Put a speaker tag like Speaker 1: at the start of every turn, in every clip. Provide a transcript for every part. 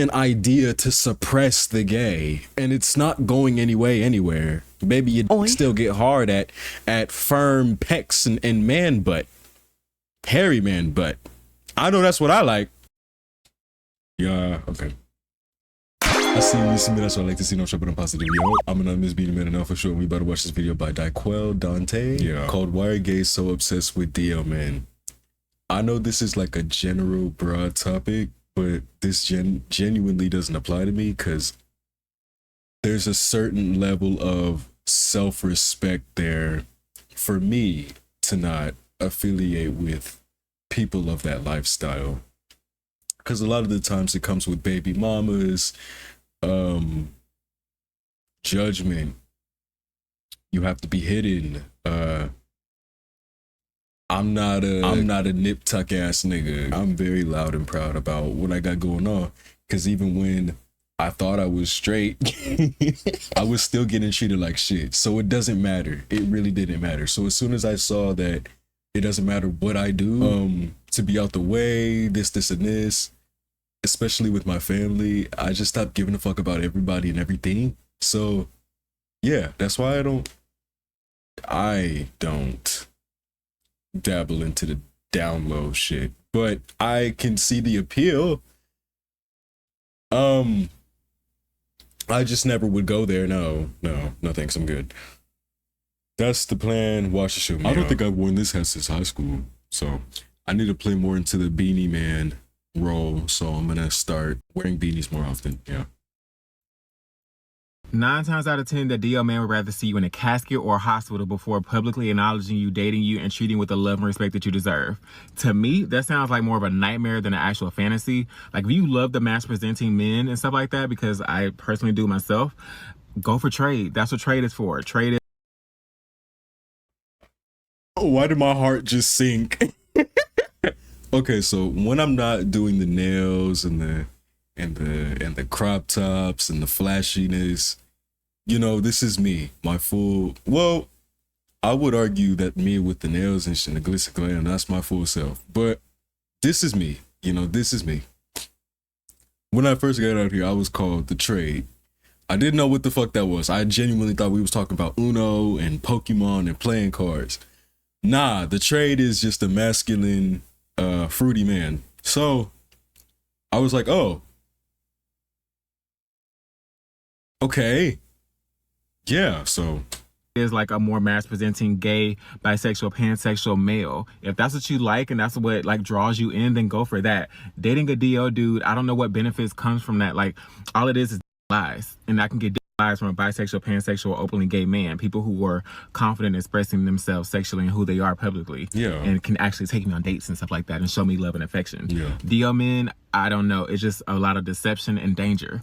Speaker 1: an idea to suppress the gay, and it's not going anywhere. Maybe you still get hard at firm pecs and man butt, hairy man butt. I know that's what I like. Yeah, okay. I see you see me, that's what I like to see. No trouble and positive. Yo, I'm an Miss Beauty Man, and now for sure we about to watch this video by DyQuell Dontae called Why Are Gays So Obsessed with DL Men? I know this is like a general broad topic, but this genuinely doesn't apply to me because there's a certain level of self-respect there for me to not affiliate with people of that lifestyle. Because a lot of the times it comes with baby mamas, judgment. You have to be hidden. I'm not a nip tuck ass nigga. I'm very loud and proud about what I got going on. Because even when I thought I was straight, I was still getting treated like shit. So it doesn't matter. It really didn't matter. So as soon as I saw that it doesn't matter what I do, to be out the way, this and this, especially with my family, I just stopped giving a fuck about everybody and everything. So yeah, that's why I don't dabble into the down low shit, but I can see the appeal. I just never would go there. No thanks, I'm good. That's the plan. Watch the show. I don't think I've worn this hat since high school, so I need to play more into the beanie man role, so I'm gonna start wearing beanies more often. Yeah.
Speaker 2: 9 times out of 10, the DL man would rather see you in a casket or a hospital before publicly acknowledging you, dating you, and treating you with the love and respect that you deserve. To me, that sounds like more of a nightmare than an actual fantasy. Like, if you love the mass presenting men and stuff like that, because I personally do myself, go for trade. That's what trade is for. Trade is.
Speaker 1: Why did my heart just sink? Okay, so when I'm not doing the nails and the crop tops and the flashiness, you know, this is me, my full, well, I would argue that me with the nails and shit, the glitz and glam, that's my full self. But this is me, you know, this is me. When I first got out here, I was called the trade. I didn't know what the fuck that was. I genuinely thought we was talking about Uno and Pokemon and playing cards. Nah, the trade is just a masculine, fruity man. So I was like, oh, okay. Yeah, so
Speaker 2: is like a more mass presenting gay, bisexual, pansexual male. If that's what you like and that's what like draws you in, then go for that. Dating a DL dude, I don't know what benefits comes from that. Like, all it is lies, and I can get lies from a bisexual, pansexual, openly gay man. People who are confident in expressing themselves sexually and who they are publicly. Yeah. And can actually take me on dates and stuff like that and show me love and affection. Yeah. DL men, I don't know. It's just a lot of deception and danger.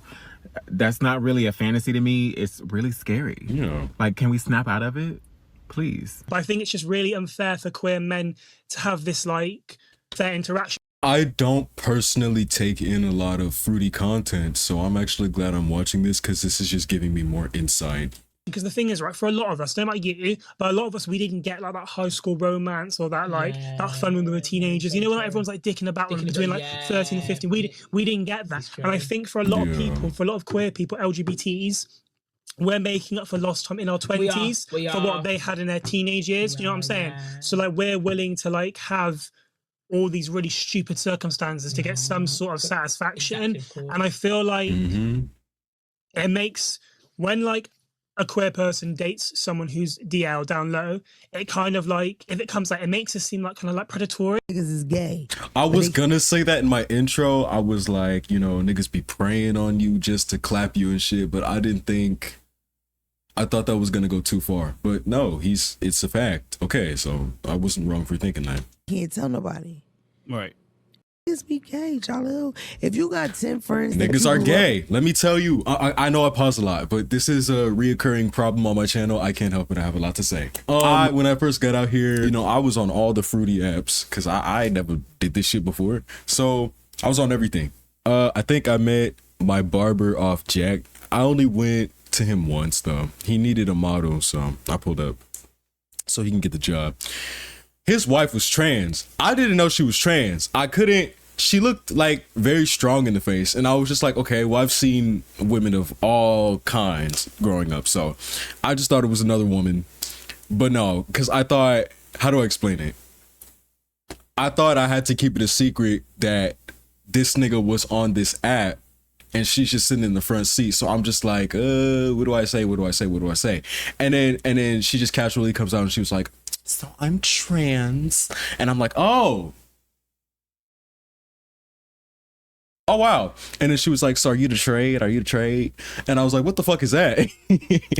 Speaker 2: That's not really a fantasy to me. It's really scary. Yeah. Like, can we snap out of it? Please.
Speaker 3: But I think it's just really unfair for queer men to have this, like, fair interaction.
Speaker 1: I don't personally take in a lot of fruity content, so I'm actually glad I'm watching this because this is just giving me more insight.
Speaker 3: Because the thing is, right, for a lot of us, don't like you, but a lot of us, we didn't get like that high school romance or that like that fun when we were teenagers. You know, when everyone's like dicking about when between like 13 and 15, we didn't get that. And I think for a lot of people, for a lot of queer people, LGBTs, we're making up for lost time in our 20s for what they had in their teenage years. You know what I'm saying? So like, we're willing to like have all these really stupid circumstances to get some sort of satisfaction. And I feel like it makes, when like a queer person dates someone who's DL down low, it kind of like, if it comes like, it makes it seem like kind of like predatory.
Speaker 4: Niggas is gay.
Speaker 1: I was gonna say that in my intro. I was like, you know, niggas be preying on you just to clap you and shit, but I didn't think, I thought that was gonna go too far. But no, it's a fact. Okay, so I wasn't wrong for thinking that.
Speaker 4: Can't tell nobody.
Speaker 2: Right.
Speaker 4: Niggas be gay, Charlie. If you got 10 friends,
Speaker 1: niggas are gay. Let me tell you, I know I pause a lot, but this is a reoccurring problem on my channel. I can't help it. I have a lot to say. When I first got out here, you know, I was on all the fruity apps because I never did this shit before. So I was on everything. I think I met my barber off Jack. I only went to him once though. He needed a model, so I pulled up so he can get the job. His wife was trans. I didn't know she was trans. I couldn't she looked like very strong in the face, and I was just like, okay, well, I've seen women of all kinds growing up, so I just thought it was another woman. But no, because I thought, how do I explain it? I thought I had to keep it a secret that this nigga was on this app and she's just sitting in the front seat. So I'm just like, what do I say? What do I say? What do I say? And then she just casually comes out and she was like, so I'm trans. And I'm like, oh wow. And then she was like, so are you the trade? Are you the trade? And I was like, what the fuck is that?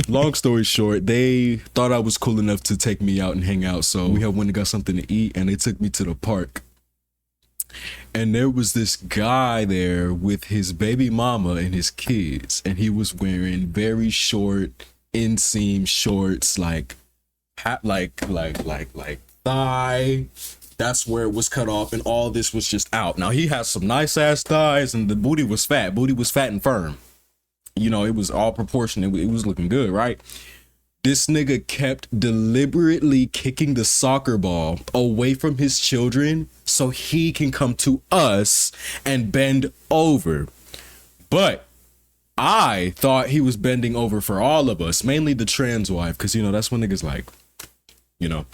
Speaker 1: Long story short, they thought I was cool enough to take me out and hang out. So we had went and got something to eat and they took me to the park. And there was this guy there with his baby mama and his kids. And he was wearing very short inseam shorts, like thigh. That's where it was cut off, and all this was just out. Now, he has some nice ass thighs, and the booty was fat. Booty was fat and firm. You know, it was all proportionate. It was looking good, right? This nigga kept deliberately kicking the soccer ball away from his children so he can come to us and bend over. But I thought he was bending over for all of us, mainly the trans wife, because, you know, that's what niggas like, you know.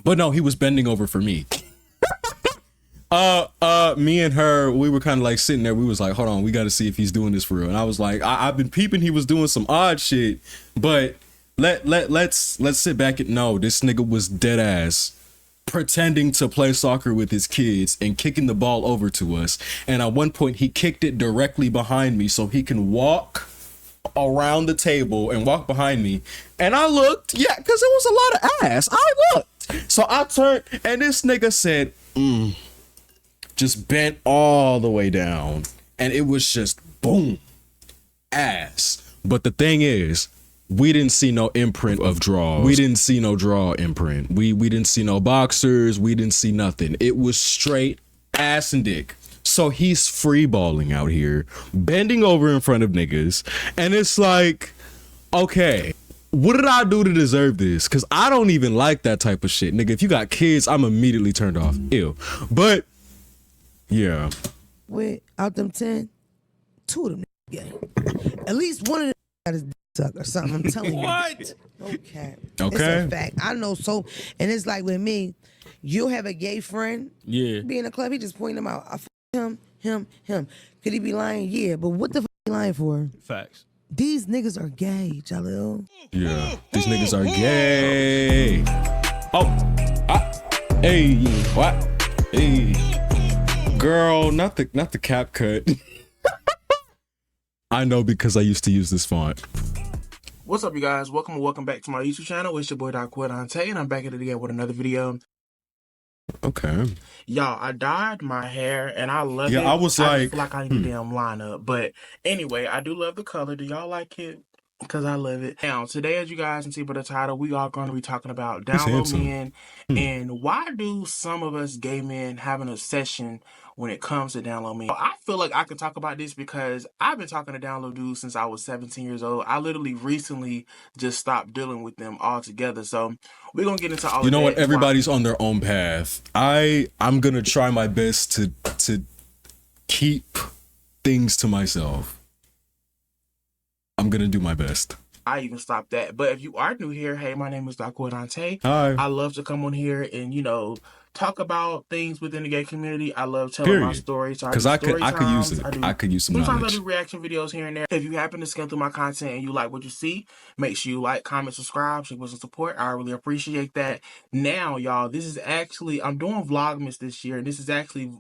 Speaker 1: But no, he was bending over for me. Me and her, we were kind of like sitting there. We was like, hold on, we got to see if he's doing this for real. And I was like, I've been peeping. He was doing some odd shit, but let's sit back and no, this nigga was dead ass pretending to play soccer with his kids and kicking the ball over to us. And at one point he kicked it directly behind me so he can walk around the table and walk behind me. And I looked, yeah, because it was a lot of ass. I looked. So I turned and this nigga said, just bent all the way down. And it was just boom, ass. But the thing is, we didn't see no imprint of draws. We didn't see no draw imprint. We didn't see no boxers. We didn't see nothing. It was straight ass and dick. So he's free balling out here, bending over in front of niggas. And it's like, okay, what did I do to deserve this? Because I don't even like that type of shit. Nigga, if you got kids, I'm immediately turned off. Ew. But, yeah.
Speaker 4: With out them 10, 2 of them gay. At least one of them got his dick sucked or something. I'm telling you.
Speaker 3: What?
Speaker 4: Okay.
Speaker 1: Okay.
Speaker 4: It's a fact. I know so. And it's like with me, you'll have a gay friend.
Speaker 1: Yeah.
Speaker 4: Be in a club, he just pointing them out. I him. Could he be lying? Yeah. But what the f he lying for?
Speaker 3: Facts.
Speaker 4: These niggas are gay, Jalil.
Speaker 1: Yeah, these niggas are gay. Oh, hey, what? Hey, girl, not the cap cut. I know because I used to use this font.
Speaker 5: What's up, you guys? Welcome back to my YouTube channel. It's your boy DyQuell Dontae, and I'm back at it again with another video.
Speaker 1: Okay.
Speaker 5: Y'all, I dyed my hair and I love it.
Speaker 1: Yeah, I was
Speaker 5: I
Speaker 1: like,
Speaker 5: feel like I need a damn lineup. But anyway, I do love the color. Do y'all like it? Because I love it. Now, today, as you guys can see by the title, we are going to be talking about down low men and why do some of us gay men have an obsession when it comes to down low men. I feel like I can talk about this because I've been talking to down low dudes since I was 17 years old. I literally recently just stopped dealing with them altogether. So we're going to get into all of that.
Speaker 1: You know what? Everybody's on their own path. I'm going to try my best to keep things to myself. I'm going to do my best.
Speaker 5: I even stopped that. But if you are new here, hey, my name is DyQuell Dontae.
Speaker 1: Hi.
Speaker 5: I love to come on here and, you know, talk about things within the gay community. I love telling my stories.
Speaker 1: Because I could use it. I could use some
Speaker 5: sometimes
Speaker 1: knowledge.
Speaker 5: I do reaction videos here and there. If you happen to skim through my content and you like what you see, make sure you like, comment, subscribe, show some support. I really appreciate that. Now, y'all, this is actually, I'm doing Vlogmas this year, and this is actually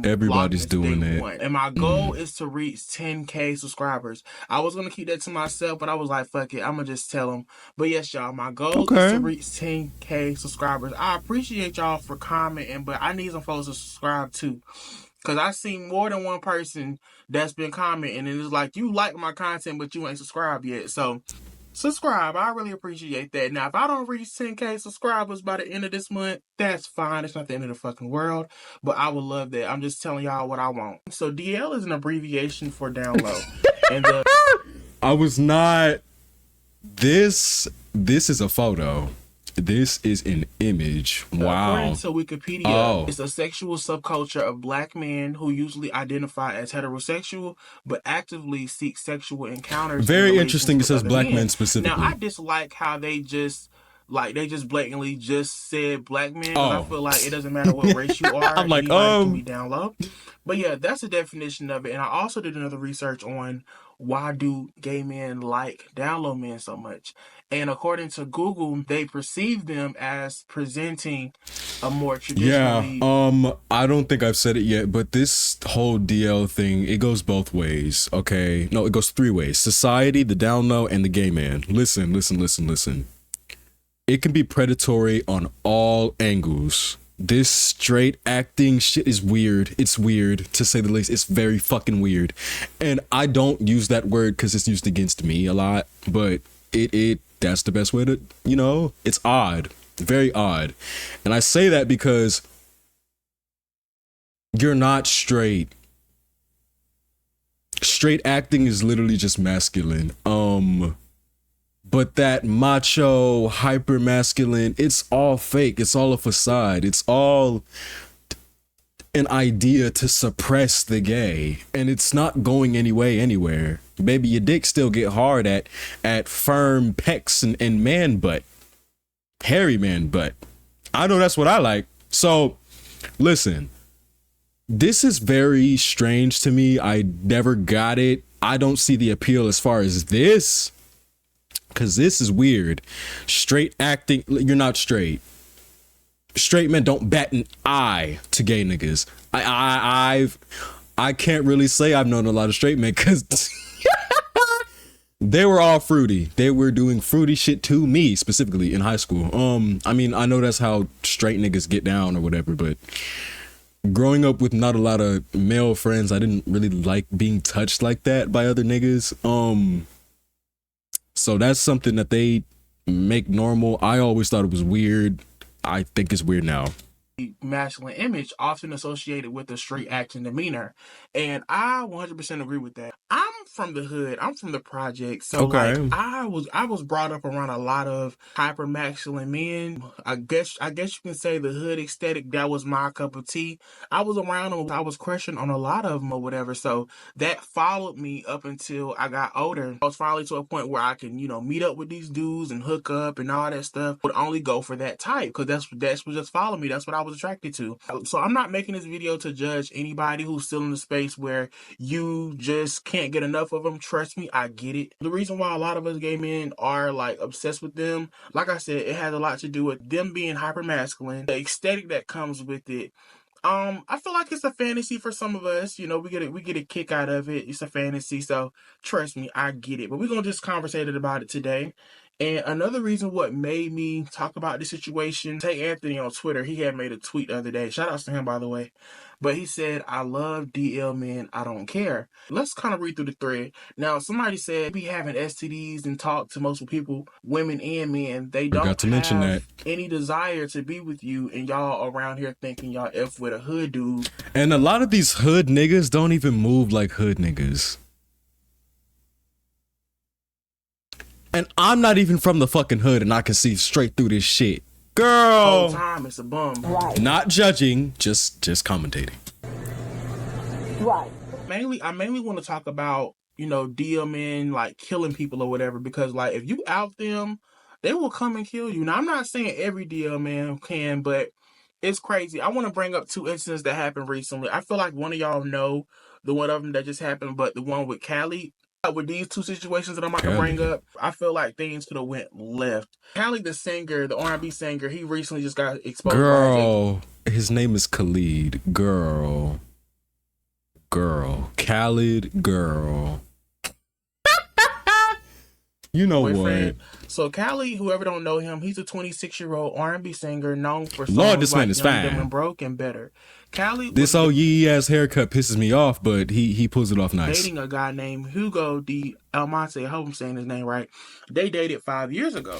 Speaker 1: everybody's
Speaker 5: Vlogmas
Speaker 1: doing
Speaker 5: day
Speaker 1: it.
Speaker 5: 1. And my goal is to reach 10K subscribers. I was gonna keep that to myself, but I was like, fuck it, I'm gonna just tell them. But yes, y'all, my goal is to reach 10K subscribers. I appreciate y'all for commenting, but I need some folks to subscribe too. Because I seen more than one person that's been commenting, and it's like, you like my content, but you ain't subscribed yet. So, subscribe. I really appreciate that. Now, if I don't reach 10K subscribers by the end of this month, that's fine. It's not the end of the fucking world. But I would love that. I'm just telling y'all what I want. So, DL is an abbreviation for down low. And
Speaker 1: I was not... This is a photo. This is an image. Wow.
Speaker 5: According to Wikipedia, it's a sexual subculture of black men who usually identify as heterosexual, but actively seek sexual encounters.
Speaker 1: Very interesting. It says black men specifically.
Speaker 5: Now, I dislike how they just blatantly just said black men. I feel like it doesn't matter what race you are.
Speaker 1: I'm like,
Speaker 5: can be down low. But yeah, that's the definition of it. And I also did another research on why do gay men like down low men so much. And according to Google, they perceive them as presenting a more traditionally...
Speaker 1: Yeah, I don't think I've said it yet, but this whole DL thing, it goes both ways, okay? No, it goes three ways. Society, the down low, and the gay man. Listen. It can be predatory on all angles. This straight acting shit is weird. It's weird, to say the least. It's very fucking weird. And I don't use that word because it's used against me a lot, but that's the best way to, it's odd. Very odd. And I say that because you're not straight. Straight acting is literally just masculine. But that macho, hyper masculine, it's all fake. It's all a facade. It's all an idea to suppress the gay. And it's not going anywhere. Baby, your dick still get hard at firm pecs and man butt. Hairy man butt. I know that's what I like. So, listen. This is very strange to me. I never got it. I don't see the appeal as far as this. Because this is weird. Straight acting, you're not straight. Straight men don't bat an eye to gay niggas. I can't really say I've known a lot of straight men because they were all fruity. They were doing fruity shit to me specifically in high school. I mean, I know that's how straight niggas get down or whatever, but growing up with not a lot of male friends, I didn't really like being touched like that by other niggas. So that's something that they make normal. I always thought it was weird. I think it's weird now.
Speaker 5: Masculine image often associated with a straight acting demeanor, and I 100% agree with that. I'm from the hood. I'm from the project, so like I was brought up around a lot of hyper masculine men. I guess you can say the hood aesthetic, that was my cup of tea. I was around them. I was crushing on a lot of them or whatever. So that followed me up until I got older. I was finally to a point where I can meet up with these dudes and hook up and all that stuff. Would only go for that type because that's what just followed me. That's what I was attracted to. So I'm not making this video to judge anybody who's still in the space where you just can't get enough of them. Trust me, I get it. The reason why a lot of us gay men are like obsessed with them, like I said, it has a lot to do with them being hyper masculine, the aesthetic that comes with it. I feel like it's a fantasy for some of us. We get a kick out of it. It's a fantasy, so trust me, I get it. But we're gonna just conversate about it today. And another reason what made me talk about this situation, Tay Anthony on Twitter, he had made a tweet the other day. Shout outs to him, by the way. But he said, "I love DL men, I don't care." Let's kind of read through the thread. Now, somebody said, be having STDs and talk to multiple people, women and men. They don't have any desire to be with you, and y'all around here thinking y'all F with a hood dude.
Speaker 1: And a lot of these hood niggas don't even move like hood niggas. And I'm not even from the fucking hood, and I can see straight through this shit. Girl!
Speaker 5: Whole time it's a bum.
Speaker 4: Right.
Speaker 1: Not judging, just commentating.
Speaker 4: Right.
Speaker 5: I mainly want to talk about, DL men, like, killing people or whatever, because, like, if you out them, they will come and kill you. Now, I'm not saying every DL man can, but it's crazy. I want to bring up two incidents that happened recently. I feel like one of y'all know the one of them that just happened, but the one with Cali, with these two situations that I'm about to bring up, I feel like things could have went left. Khaled, the singer, the R&B singer, he recently just got exposed.
Speaker 1: Girl, his name is Khalid. Girl. Khalid, girl. You know
Speaker 5: boyfriend.
Speaker 1: what?
Speaker 5: So Khalid, whoever don't know him, he's a 26-year-old R&B singer known for songs
Speaker 1: Lord, this
Speaker 5: like
Speaker 1: man is
Speaker 5: Young,
Speaker 1: fine.
Speaker 5: Dumb and Broke and Better. Khalid
Speaker 1: this old yee ass haircut pisses me off, but he pulls it off nice.
Speaker 5: Dating a guy named Hugo D. Almonte. I hope I'm saying his name right. They dated 5 years ago.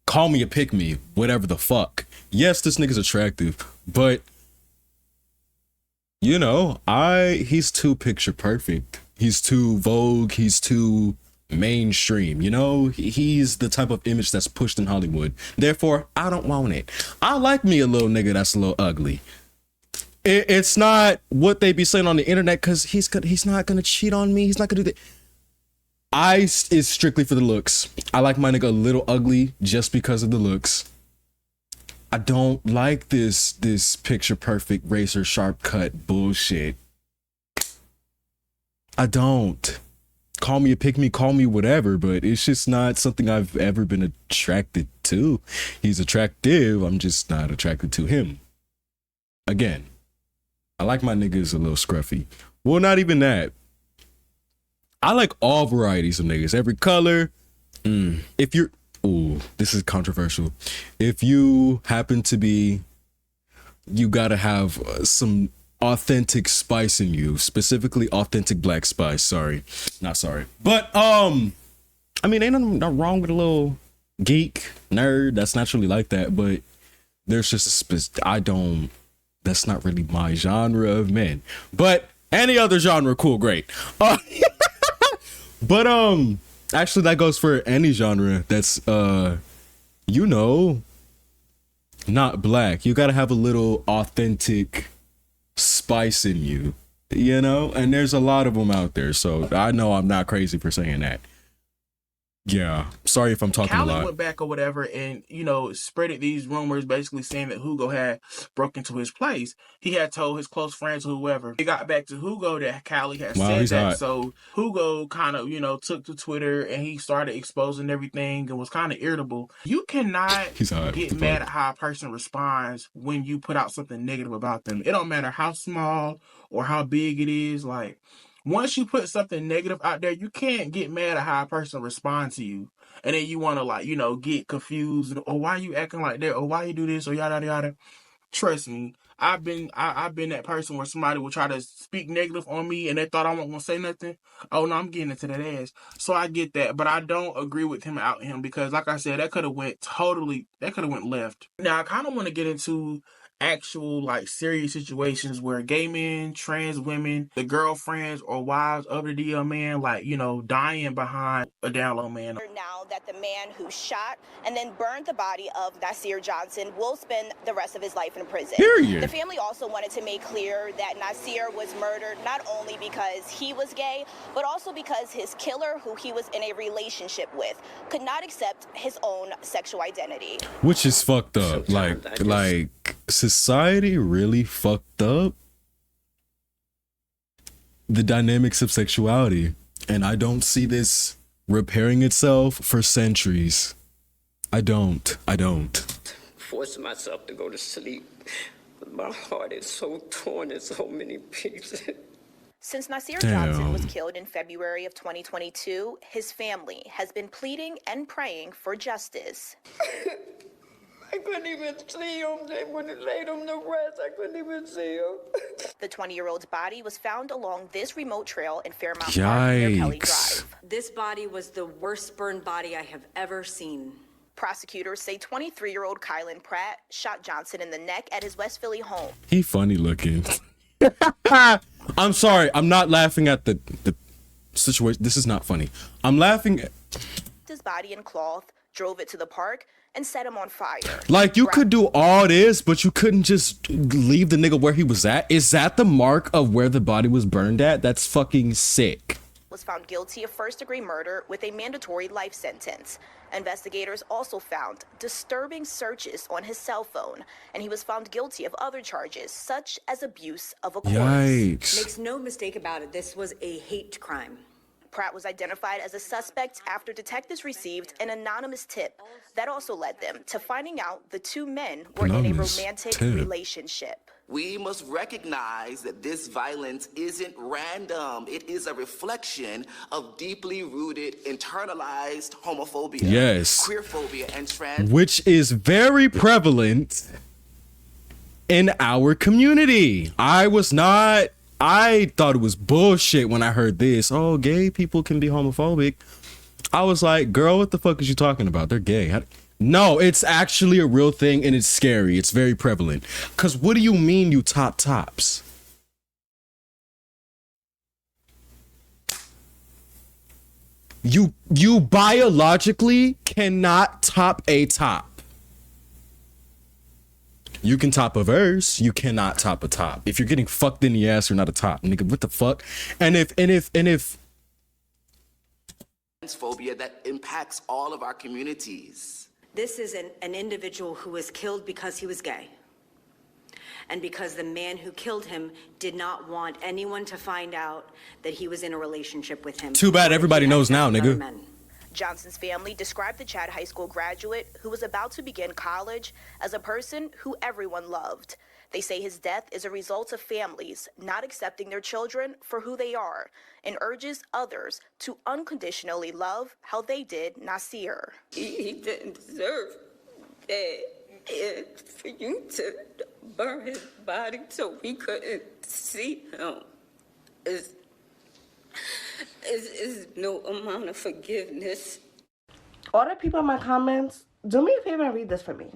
Speaker 1: Call me a pick me, whatever the fuck. Yes, this nigga's attractive, but he's too picture perfect. He's too Vogue. He's too mainstream, you know? He's the type of image that's pushed in Hollywood. Therefore, I don't want it. I like me a little nigga that's a little ugly. It's not what they be saying on the internet, because he's not gonna cheat on me. He's not gonna do that. Is strictly for the looks. I like my nigga a little ugly just because of the looks. I don't like this picture perfect razor sharp cut bullshit. I don't. Call me a pick me, call me whatever, but it's just not something I've ever been attracted to. He's attractive, I'm just not attracted to him. Again, I like my niggas a little scruffy. Well, not even that. I like all varieties of niggas, every color. If you're, ooh, this is controversial. If you happen to be, you gotta have some authentic spice in you, specifically authentic black spice. Sorry, not sorry. But I mean, ain't nothing wrong with a little geek nerd that's naturally like that. But there's just a that's not really my genre of men. But any other genre, cool, great. But actually that goes for any genre that's you know, not black. You gotta have a little authentic spice in you, you know, and there's a lot of them out there, so I know I'm not crazy for saying that. Yeah, sorry if I'm talking a lot.
Speaker 5: Went back or whatever and, you know, spreaded these rumors basically saying that Hugo had broke into his place. He had told his close friends or whoever. It got back to Hugo that Callie had said that. Hot. So Hugo kind of, you know, took to Twitter and he started exposing everything and was kind of irritable. You cannot get mad at how a person responds when you put out something negative about them. It don't matter how small or how big it is. Like, once you put something negative out there, you can't get mad at how a person responds to you. And then you want to, like, you know, get confused. Or why you acting like that? Or why you do this? Or yada, yada, yada. Trust me, I've been that person where somebody will try to speak negative on me and they thought I wasn't going to say nothing. Oh, no, I'm getting into that ass. So I get that. But I don't agree with him out him because, like I said, that could have went left. Now, I kind of want to get into actual like serious situations where gay men, trans women, the girlfriends or wives of the DL man, like, you know, dying behind a down low man.
Speaker 6: Now that the man who shot and then burned the body of Nasir Johnson will spend the rest of his life in prison.
Speaker 1: Period.
Speaker 6: The family also wanted to make clear that Nasir was murdered not only because he was gay, but also because his killer, who he was in a relationship with, could not accept his own sexual identity. Which
Speaker 1: is fucked up. Like society really fucked up the dynamics of sexuality, and I don't see this repairing itself for centuries. I don't
Speaker 7: force myself to go to sleep, but my heart is so torn in so many pieces.
Speaker 6: Since Nasir Johnson was killed in February of 2022, his family has been pleading and praying for justice.
Speaker 7: I couldn't even see him. They wouldn't laid him to rest. I couldn't even see him.
Speaker 6: The 20-year-old's body was found along this remote trail in Fairmount Park near Pelly Drive.
Speaker 8: This body was the worst burned body I have ever seen.
Speaker 6: Prosecutors say 23-year-old Kylan Pratt shot Johnson in the neck at his West Philly home.
Speaker 1: He funny looking. I'm sorry. I'm not laughing at the situation. This is not funny. I'm laughing at
Speaker 6: his body in cloth, drove it to the park, and set him on fire.
Speaker 1: Like, you could do all this, but you couldn't just leave the nigga where he was at? Is that the mark of where the body was burned at? That's fucking sick.
Speaker 6: Was found guilty of first-degree murder with a mandatory life sentence. Investigators also found disturbing searches on his cell phone, and he was found guilty of other charges, such as abuse of a corpse.
Speaker 1: Yikes.
Speaker 8: Makes no mistake about it, this was a hate crime.
Speaker 6: Pratt was identified as a suspect after detectives received an anonymous tip that also led them to finding out the two men were in a romantic relationship.
Speaker 9: We must recognize that this violence isn't random. It is a reflection of deeply rooted, internalized homophobia, queerphobia, and trans,
Speaker 1: which is very prevalent in our community. I thought it was bullshit when I heard this. Oh, gay people can be homophobic. I was like, girl, what the fuck is you talking about? They're gay. No, it's actually a real thing, and it's scary. It's very prevalent. Because what do you mean you tops? You biologically cannot top a top. You can top a verse, you cannot top a top. If you're getting fucked in the ass, you're not a top, nigga. What the fuck? And if
Speaker 9: phobia that impacts all of our communities.
Speaker 8: This is an individual who was killed because he was gay. And because the man who killed him did not want anyone to find out that he was in a relationship with him.
Speaker 1: Too bad everybody knows now, nigga.
Speaker 6: Johnson's family described the Chad High School graduate who was about to begin college as a person who everyone loved. They say his death is a result of families not accepting their children for who they are and urges others to unconditionally love how they did Nasir.
Speaker 7: He didn't deserve that. And for you to burn his body so we couldn't see him is no amount of forgiveness.
Speaker 10: All the people in my comments, do me a favor and read this for me.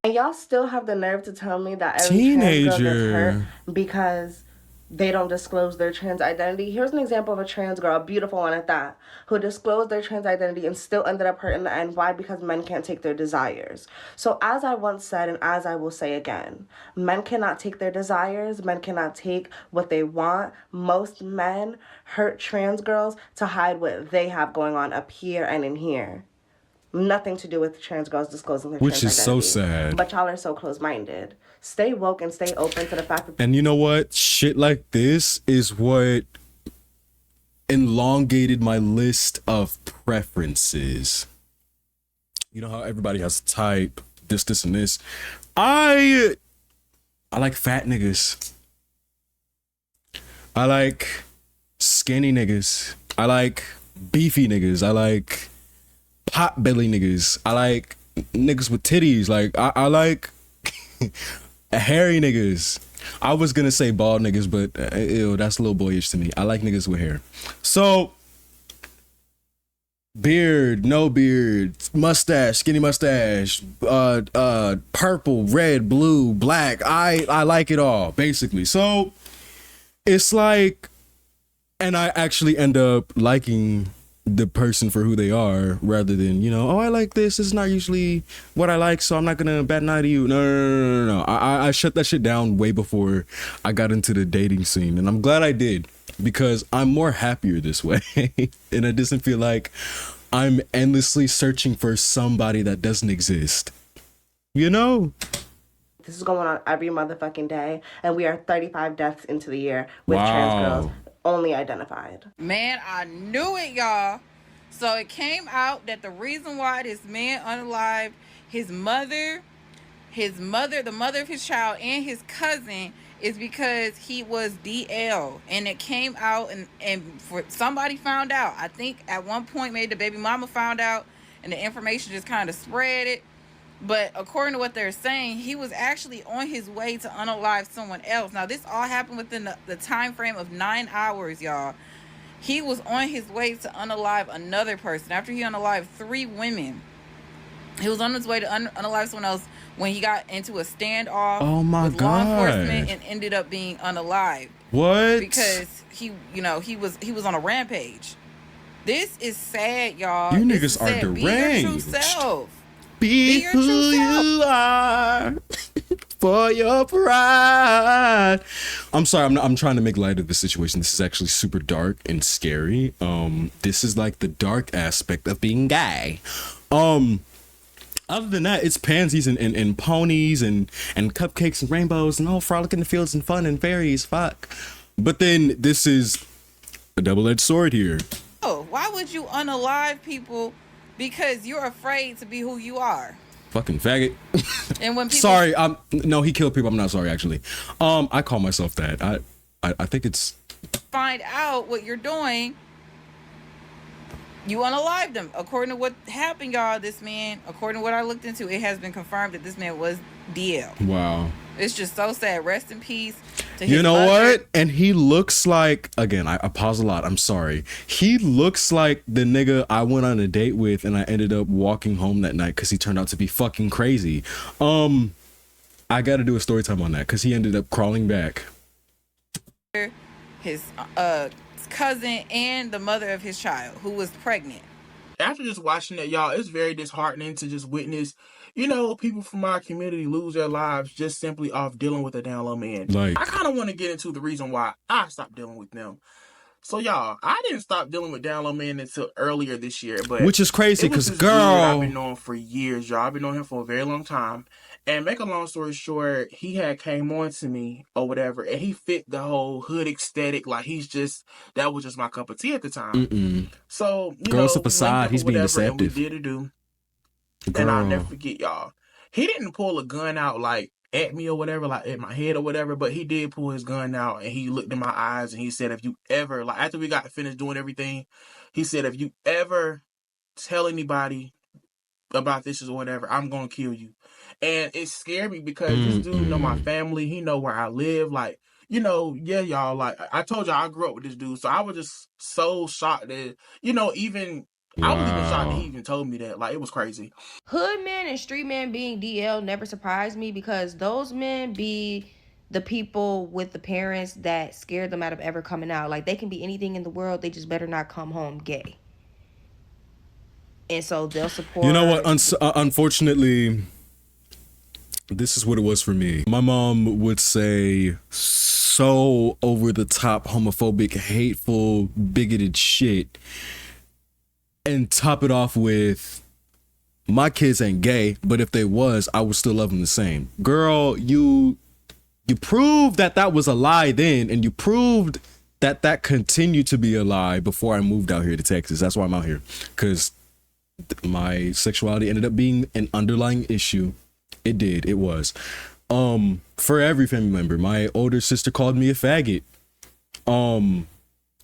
Speaker 10: And y'all still have the nerve to tell me that every trans girl gets hurt because they don't disclose their trans identity. Here's an example of a trans girl, a beautiful one at that, who disclosed their trans identity and still ended up hurt in the end. Why? Because men can't take their desires. So as I once said, and as I will say again, men cannot take their desires. Men cannot take what they want. Most men hurt trans girls to hide what they have going on up here and in here. Nothing to do with trans girls disclosing their trans identity. Which is so sad. But y'all are so close-minded. Stay woke and stay open to the fact that...
Speaker 1: And you know what? Shit like this is what elongated my list of preferences. You know how everybody has a type, this, and this. I like fat niggas. I like skinny niggas. I like beefy niggas. I like pot belly niggas. I like niggas with titties. Like I like hairy niggas. I was gonna say bald niggas, but ew, that's a little boyish to me. I like niggas with hair. So beard, no beard, mustache, skinny mustache, purple, red, blue, black. I like it all, basically. So it's like, and I actually end up liking the person for who they are rather than, you know, oh, I like this. It's not usually what I like, so I'm not gonna bat an eye to you. No. I shut that shit down way before I got into the dating scene, and I'm glad I did because I'm more happier this way. And it doesn't feel like I'm endlessly searching for somebody that doesn't exist. You know?
Speaker 10: This is going on every motherfucking day, and we are 35 deaths into the year with trans girls only identified.
Speaker 11: Man, I knew it, y'all. So it came out that the reason why this man unalived his mother, the mother of his child, and his cousin is because he was DL. And it came out and for somebody found out. I think at one point maybe the baby mama found out and the information just kind of spread it. But according to what they're saying, he was actually on his way to unalive someone else. Now, this all happened within the time frame of 9 hours, y'all. He was on his way to unalive another person. After he unalived 3 women, he was on his way to unalive someone else when he got into a standoff with law enforcement and ended up being unalived.
Speaker 1: What?
Speaker 11: Because he was on a rampage. This is sad, y'all.
Speaker 1: You niggas are deranged.
Speaker 11: Be your true self.
Speaker 1: Be who you are for your pride. I'm sorry, I'm trying to make light of the situation. This is actually super dark and scary. This is like the dark aspect of being gay. Other than that, it's pansies and ponies and cupcakes and rainbows and all frolic in the fields and fun and fairies. Fuck. But then this is a double-edged sword here.
Speaker 11: Oh, why would you unalive people? Because you're afraid to be who you are.
Speaker 1: Fucking faggot.
Speaker 11: And when people
Speaker 1: sorry, no, he killed people. I'm not sorry, actually. I call myself that. I think it's
Speaker 11: find out what you're doing, you unalive them. According to what happened, y'all, this man, according to what I looked into, it has been confirmed that this man was DL.
Speaker 1: Wow.
Speaker 11: It's just so sad. Rest in peace to his
Speaker 1: You know
Speaker 11: mother.
Speaker 1: what? And he looks like, again, I pause a lot. I'm sorry. He looks like the nigga I went on a date with and I ended up walking home that night because he turned out to be fucking crazy. I got to do a story time on that because he ended up crawling back.
Speaker 11: His cousin and the mother of his child who was pregnant.
Speaker 5: After just watching that, y'all, it's very disheartening to just witness, you know, people from our community lose their lives just simply off dealing with a down low man.
Speaker 1: Like,
Speaker 5: I kind of want to get into the reason why I stopped dealing with them. So, y'all, I didn't stop dealing with down low men until earlier this year. But
Speaker 1: which is crazy because, girl,
Speaker 5: I've been knowing for years, y'all. I've been knowing him for a very long time. And make a long story short, he had came on to me or whatever, and he fit the whole hood aesthetic. Like, that was just my cup of tea at the time. So, you know,
Speaker 1: it's a facade. He's being deceptive.
Speaker 5: And we did it do. And I'll never forget, y'all. He didn't pull a gun out, like, at me or whatever, like at my head or whatever, but he did pull his gun out and he looked in my eyes and he said, if you ever, like, after we got finished doing everything, he said, if you ever tell anybody about this or whatever, I'm gonna kill you. And it scared me because this dude know my family, he know where I live, like, you know, yeah, y'all, like, I told y'all I grew up with this dude, so I was just so shocked that, you know, even I was even shocked that he even told me that. Like, it was crazy.
Speaker 12: Hood men and street men being DL never surprised me because those men be the people with the parents that scared them out of ever coming out. Like, they can be anything in the world, they just better not come home gay. And so they'll support.
Speaker 1: You know what? Unfortunately, this is what it was for me. My mom would say so over the top, homophobic, hateful, bigoted shit. And top it off with, my kids ain't gay, but if they was, I would still love them the same. Girl, you proved that was a lie then, and you proved that continued to be a lie before I moved out here to Texas. That's why I'm out here, because my sexuality ended up being an underlying issue. It was. For every family member, my older sister called me a faggot.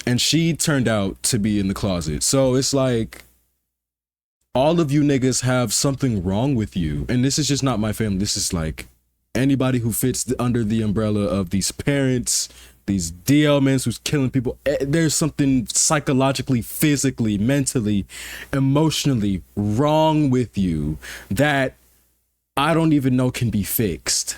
Speaker 1: And she turned out to be in the closet. So it's like, all of you niggas have something wrong with you. And this is just not my family. This is like anybody who fits under the umbrella of these parents, these DL men who's killing people. There's something psychologically, physically, mentally, emotionally wrong with you that I don't even know can be fixed.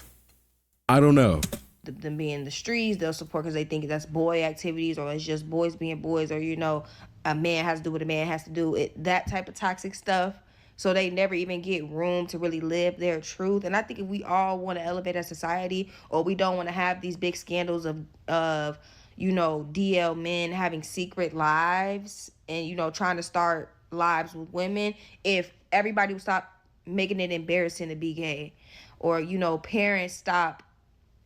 Speaker 1: I don't know.
Speaker 12: Them being in the streets, they'll support because they think that's boy activities, or it's just boys being boys, or, you know, a man has to do what a man has to do, that type of toxic stuff. So they never even get room to really live their truth. And I think if we all want to elevate our society, or we don't want to have these big scandals of you know, DL men having secret lives and, you know, trying to start lives with women, if everybody would stop making it embarrassing to be gay, or, you know, parents stop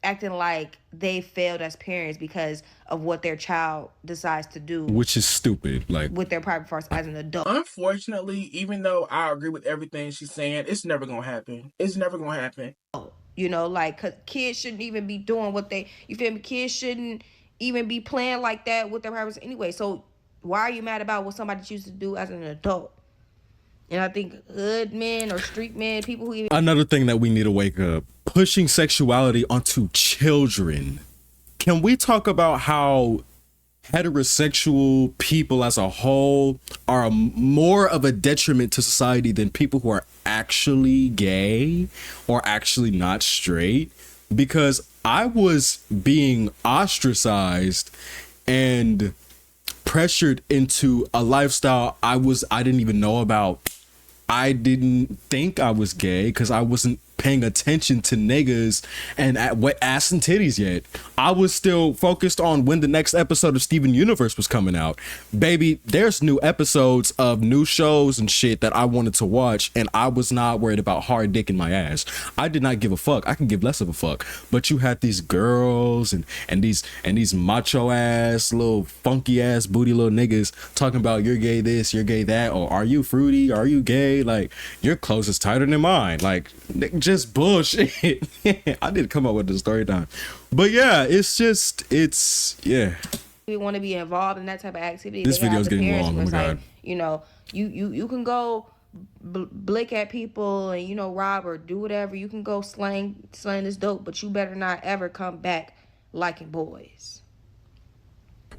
Speaker 12: acting like they failed as parents because of what their child decides to do,
Speaker 1: which is stupid, like
Speaker 12: with their private parts as an adult.
Speaker 5: Unfortunately, even though I agree with everything she's saying, it's never gonna happen. It's never gonna happen.
Speaker 12: You know, like, cause kids shouldn't even be doing what they, you feel me? Kids shouldn't even be playing like that with their parents anyway. So why are you mad about what somebody chooses to do as an adult? And I think hood men or street men, people who even...
Speaker 1: Another thing that we need to wake up, pushing sexuality onto children. Can we talk about how heterosexual people as a whole are more of a detriment to society than people who are actually gay or actually not straight? Because I was being ostracized and pressured into a lifestyle I didn't even know about. I didn't think I was gay because I wasn't paying attention to niggas and at wet ass and titties yet. I was still focused on when the next episode of Steven Universe was coming out. Baby, there's new episodes of new shows and shit that I wanted to watch, and I was not worried about hard dick in my ass. I did not give a fuck. I can give less of a fuck. But you had these girls and these macho ass little funky ass booty little niggas talking about you're gay this, you're gay that, or are you fruity, are you gay, like your clothes is tighter than mine, like just bullshit. I did come up with the story time, but yeah, yeah.
Speaker 12: We want to be involved in that type of activity.
Speaker 1: This video is getting long. Oh my god.
Speaker 12: Like, you know, you can go blick at people and, you know, rob or do whatever. You can go slang this dope, but you better not ever come back liking boys.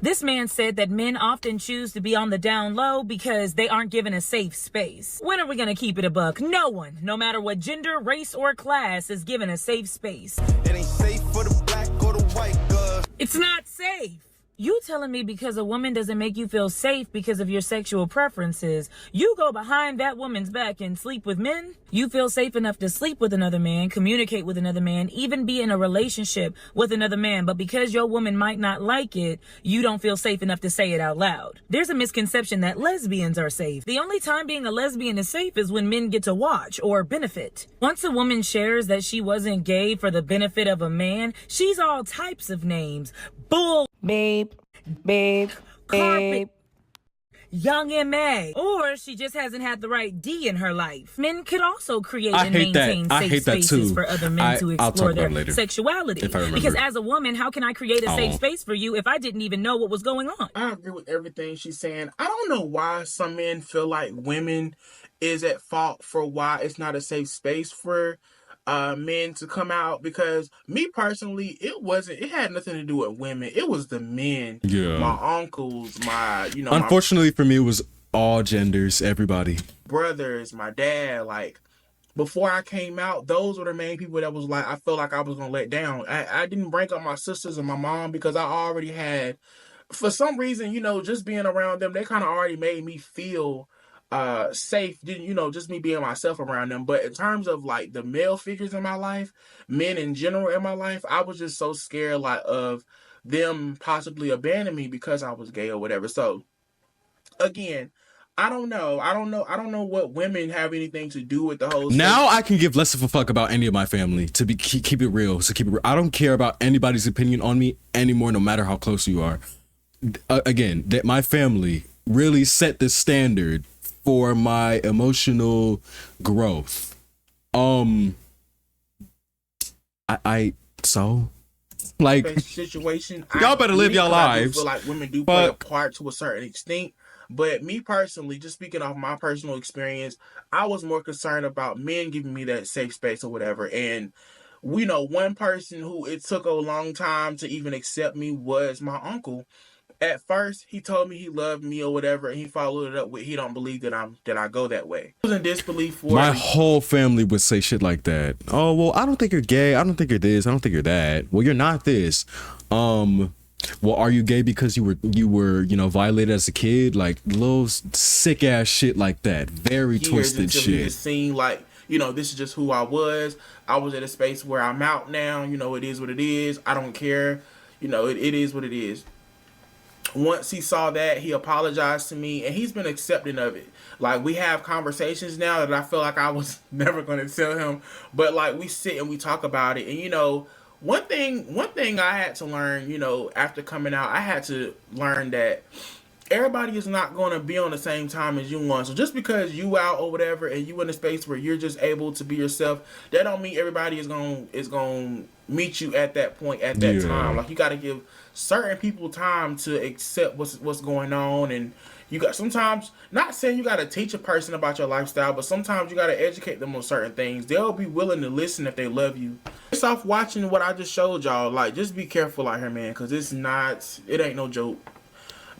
Speaker 13: This man said that men often choose to be on the down low because they aren't given a safe space. When are we going to keep it a buck? No one, no matter what gender, race, or class, is given a safe space.
Speaker 14: It ain't safe for the black or the white girl.
Speaker 13: It's not safe. You telling me because a woman doesn't make you feel safe because of your sexual preferences, you go behind that woman's back and sleep with men? You feel safe enough to sleep with another man, communicate with another man, even be in a relationship with another man, but because your woman might not like it, you don't feel safe enough to say it out loud. There's a misconception that lesbians are safe. The only time being a lesbian is safe is when men get to watch or benefit. Once a woman shares that she wasn't gay for the benefit of a man, she's all types of names. Bull.
Speaker 12: Babe,
Speaker 13: Carpet, Young M.A. Or she just hasn't had the right D in her life. Men could also create and maintain safe spaces for other men to explore their sexuality. Because as a woman, how can I create a safe space for you if I didn't even know what was going on?
Speaker 5: I agree with everything she's saying. I don't know why some men feel like women is at fault for why it's not a safe space for men to come out, because me personally, it had nothing to do with women. It was the men. Yeah. My uncles,
Speaker 1: unfortunately for me, it was all genders, everybody.
Speaker 5: Brothers, my dad, like, before I came out, those were the main people that was like, I felt like I was gonna let down. I didn't bring up my sisters and my mom because I already had, for some reason, just being around them, they kind of already made me feel safe, just me being myself around them. But in terms of like the male figures in my life, men in general in my life, I was just so scared of them possibly abandoning me because I was gay or whatever. So again, I don't know what women have anything to do with the whole
Speaker 1: now I can give less of a fuck about any of my family, to be keep it real. I don't care about anybody's opinion on me anymore, no matter how close you are. Again, that my family really set the standard for my emotional growth.
Speaker 5: Situation.
Speaker 1: Y'all better live your lives.
Speaker 5: I feel like women do play a part to a certain extent, but me personally, just speaking off my personal experience, I was more concerned about men giving me that safe space or whatever. And one person who it took a long time to even accept me was my uncle. At first, he told me he loved me or whatever, and he followed it up with he don't believe that I go that way. I was in disbelief for
Speaker 1: my whole family would say shit like that. Oh, well, I don't think you're gay. I don't think you're this. I don't think you're that. Well, you're not this. Well, are you gay because you were violated as a kid? Like little sick ass shit like that. Very twisted shit.
Speaker 5: It seemed like this is just who I was. I was at a space where I'm out now. It is what it is. I don't care. It is what it is. Once he saw that, he apologized to me, and he's been accepting of it. Like, we have conversations now that I feel like I was never going to tell him, but like we sit and we talk about it. And one thing I had to learn, after coming out, I had to learn that everybody is not going to be on the same time as you want. So just because you out or whatever, and you in a space where you're just able to be yourself, that don't mean everybody is going to meet you at that point at that time. Like, you got to give certain people time to accept what's going on. And you got sometimes, not saying you got to teach a person about your lifestyle, but sometimes you got to educate them on certain things. They'll be willing to listen if they love you. Just off watching what I just showed y'all, like, just be careful out here, man, because it ain't no joke.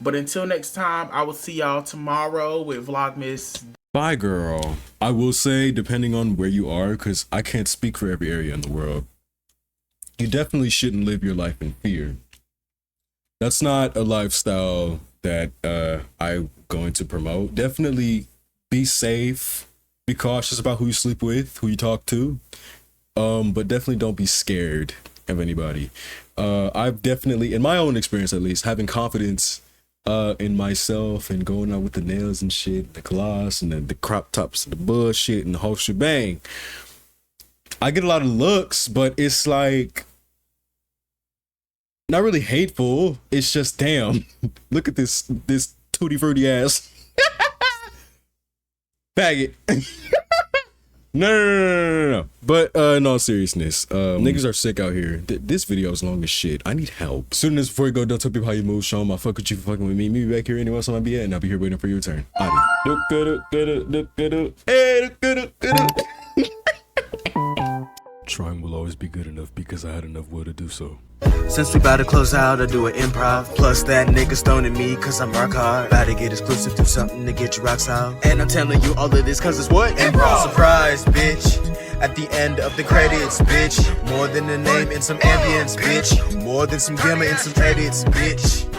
Speaker 5: But until next time, I will see y'all tomorrow with Vlogmas.
Speaker 1: Bye, girl. I will say, depending on where you are, because I can't speak for every area in the world, you definitely shouldn't live your life in fear. That's not a lifestyle that I'm going to promote. Definitely be safe. Be cautious about who you sleep with, who you talk to. But definitely don't be scared of anybody. I've definitely, in my own experience at least, having confidence in myself and going out with the nails and shit, the gloss and the crop tops and the bullshit and the whole shebang. I get a lot of looks, but it's like not really hateful. It's just, damn, look at this tutti frutti ass faggot. No. But in all seriousness, niggas are sick out here. This video is long as shit. I need help. Soon as before you go, don't tell people how you move. Show them I fuck with you for fucking with me. Meet me back here anywhere else I might be at, and I'll be here waiting for your return. Trying will always be good enough because I had enough will to do so.
Speaker 14: Since we about to close out, I do an improv. Plus that nigga stoning me cause I'm rock hard. About to get exclusive, do something to get you rock solid. And I'm telling you all of this cause it's what? Improv. Surprise, bitch. At the end of the credits, bitch. More than a name and some ambience, bitch. More than some glamour and some edits, bitch.